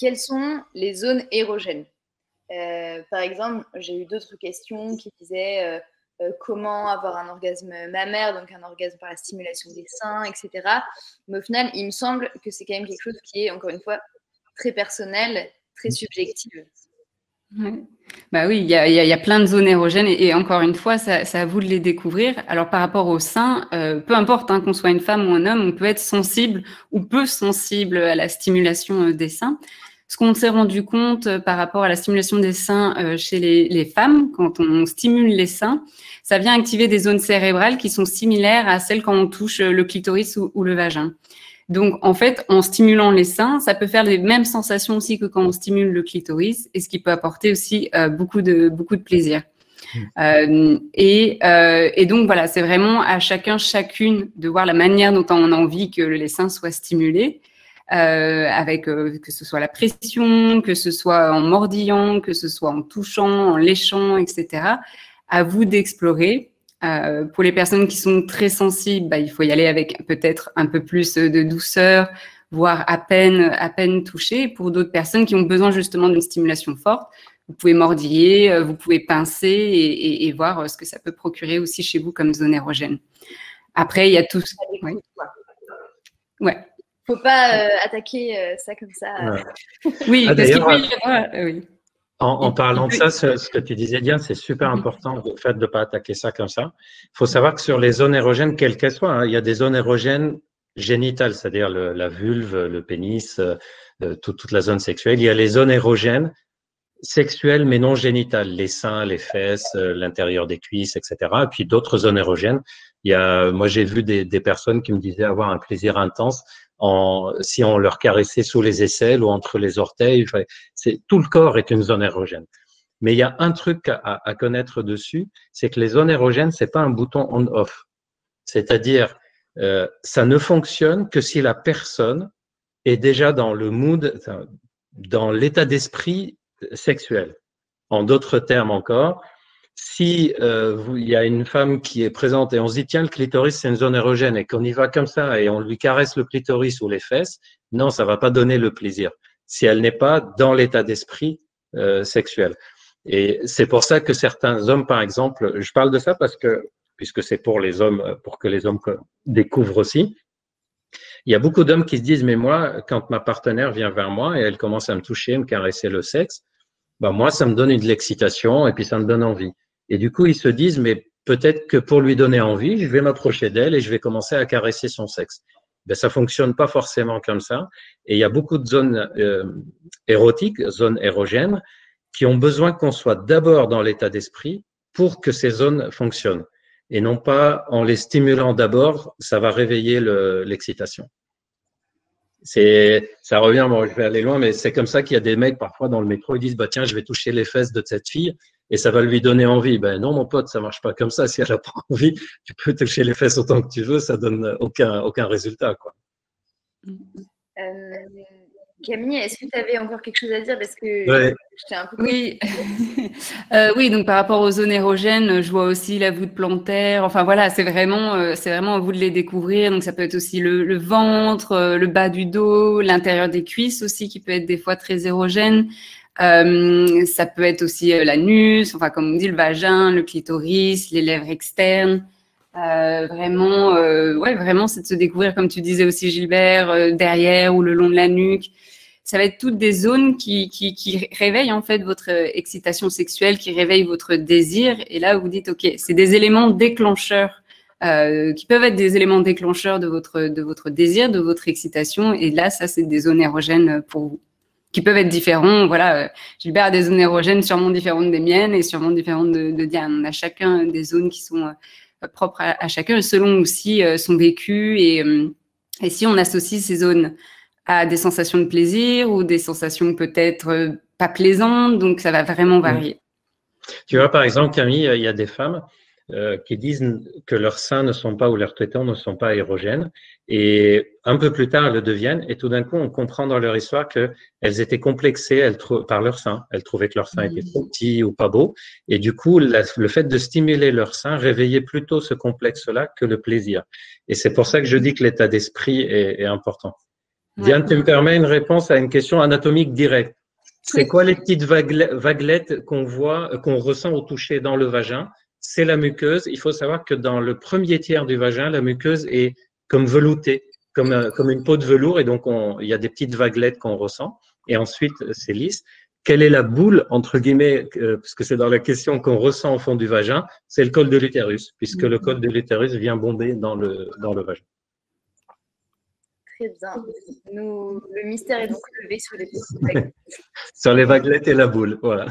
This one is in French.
quelles sont les zones érogènes? Par exemple, j'ai eu d'autres questions qui disaient comment avoir un orgasme mammaire, donc un orgasme par la stimulation des seins, etc. Mais au final, il me semble que c'est quand même quelque chose qui est, encore une fois, très personnel, très subjectif. Ouais. Bah oui, il y a plein de zones érogènes et encore une fois, c'est à vous de les découvrir. Alors par rapport au sein, peu importe qu'on soit une femme ou un homme, on peut être sensible ou peu sensible à la stimulation des seins. Ce qu'on s'est rendu compte par rapport à la stimulation des seins chez les femmes, quand on stimule les seins, ça vient activer des zones cérébrales qui sont similaires à celles quand on touche le clitoris ou le vagin. Donc, en fait, en stimulant les seins, ça peut faire les mêmes sensations aussi que quand on stimule le clitoris, et ce qui peut apporter aussi beaucoup de plaisir. Et donc, voilà, c'est vraiment à chacun, chacune de voir la manière dont on a envie que les seins soient stimulés, avec que ce soit la pression, que ce soit en mordillant, que ce soit en touchant, en léchant, etc. À vous d'explorer. Pour les personnes qui sont très sensibles, il faut y aller avec peut-être un peu plus de douceur, voire à peine toucher. Pour d'autres personnes qui ont besoin justement d'une stimulation forte, vous pouvez mordiller, vous pouvez pincer et voir ce que ça peut procurer aussi chez vous comme zone érogène. Après, il y a tout. Ouais. Faut pas attaquer ça comme ça. Oui, parce qu'il peut y avoir. Oui. En parlant de ça, ce que tu disais, Diane, c'est super important, le fait de ne pas attaquer ça comme ça. Il faut savoir que sur les zones érogènes, quelles qu'elles soient, il y a des zones érogènes génitales, c'est-à-dire la vulve, le pénis, toute la zone sexuelle. Il y a les zones érogènes sexuelles mais non génitales, les seins, les fesses, l'intérieur des cuisses, etc. Et puis d'autres zones érogènes. Moi, j'ai vu des personnes qui me disaient avoir un plaisir intense si on leur caressait sous les aisselles ou entre les orteils. Tout le corps est une zone érogène. Mais il y a un truc à connaître dessus, c'est que les zones érogènes, c'est pas un bouton on-off. C'est-à-dire, ça ne fonctionne que si la personne est déjà dans le mood, dans l'état d'esprit sexuel. En d'autres termes encore, si il y a une femme qui est présente et on se dit tiens, le clitoris c'est une zone érogène et qu'on y va comme ça et on lui caresse le clitoris ou les fesses, non, ça va pas donner le plaisir si elle n'est pas dans l'état d'esprit sexuel. Et c'est pour ça que certains hommes, par exemple, je parle de ça parce que puisque c'est pour les hommes, pour que les hommes découvrent aussi. Il y a beaucoup d'hommes qui se disent mais moi, quand ma partenaire vient vers moi et elle commence à me toucher, me caresser le sexe, moi ça me donne de l'excitation et puis ça me donne envie. Et du coup, ils se disent, mais peut-être que pour lui donner envie, je vais m'approcher d'elle et je vais commencer à caresser son sexe. Ça fonctionne pas forcément comme ça. Et il y a beaucoup de zones érotiques, zones érogènes, qui ont besoin qu'on soit d'abord dans l'état d'esprit pour que ces zones fonctionnent. Et non pas en les stimulant d'abord, ça va réveiller l'excitation. Ça revient, je vais aller loin, mais c'est comme ça qu'il y a des mecs parfois dans le métro, ils disent tiens, je vais toucher les fesses de cette fille et ça va lui donner envie. Non, mon pote, ça marche pas comme ça. Si elle a pas envie, tu peux toucher les fesses autant que tu veux, ça donne aucun résultat, quoi. Camille, est-ce que tu avais encore quelque chose à dire parce que j'étais un peu... Oui. Oui, donc par rapport aux zones érogènes, je vois aussi la voûte plantaire. Enfin voilà, c'est vraiment à vous de les découvrir. Donc ça peut être aussi le ventre, le bas du dos, l'intérieur des cuisses aussi qui peut être des fois très érogène. Ça peut être aussi l'anus, enfin comme on dit, le vagin, le clitoris, les lèvres externes. Vraiment, c'est de se découvrir, comme tu disais aussi Gilbert, derrière ou le long de la nuque. Ça va être toutes des zones qui réveillent en fait votre excitation sexuelle, qui réveillent votre désir. Et là, vous dites, ok, c'est des éléments déclencheurs qui peuvent être des éléments déclencheurs de votre désir, de votre excitation. Et là, ça, c'est des zones érogènes pour vous, qui peuvent être différents. Voilà, Gilbert a des zones érogènes sûrement différentes des miennes et sûrement différentes de Diane. On a chacun des zones qui sont propres à chacun, selon aussi son vécu et si on associe ces zones à des sensations de plaisir ou des sensations peut-être pas plaisantes, donc ça va vraiment varier. Tu vois, par exemple, Camille, il y a des femmes qui disent que leurs seins ne sont pas ou leurs tétons ne sont pas érogènes et un peu plus tard elles le deviennent et tout d'un coup on comprend dans leur histoire qu'elles étaient complexées par leurs seins, elles trouvaient que leurs seins étaient trop petits ou pas beaux et du coup le fait de stimuler leurs seins réveillait plutôt ce complexe-là que le plaisir et c'est pour ça que je dis que l'état d'esprit est important. Diane, tu me permets une réponse à une question anatomique directe. C'est quoi les petites vaguelettes qu'on voit, qu'on ressent au toucher dans le vagin? C'est la muqueuse. Il faut savoir que dans le premier tiers du vagin, la muqueuse est comme veloutée, comme une peau de velours, et donc il y a des petites vaguelettes qu'on ressent. Et ensuite, c'est lisse. Quelle est la boule, entre guillemets, parce que c'est dans la question qu'on ressent au fond du vagin? C'est le col de l'utérus, puisque le col de l'utérus vient bomber dans le vagin. Très bien. Le mystère est donc levé sur les petites vaguelettes. Sur les vaguelettes et la boule, voilà.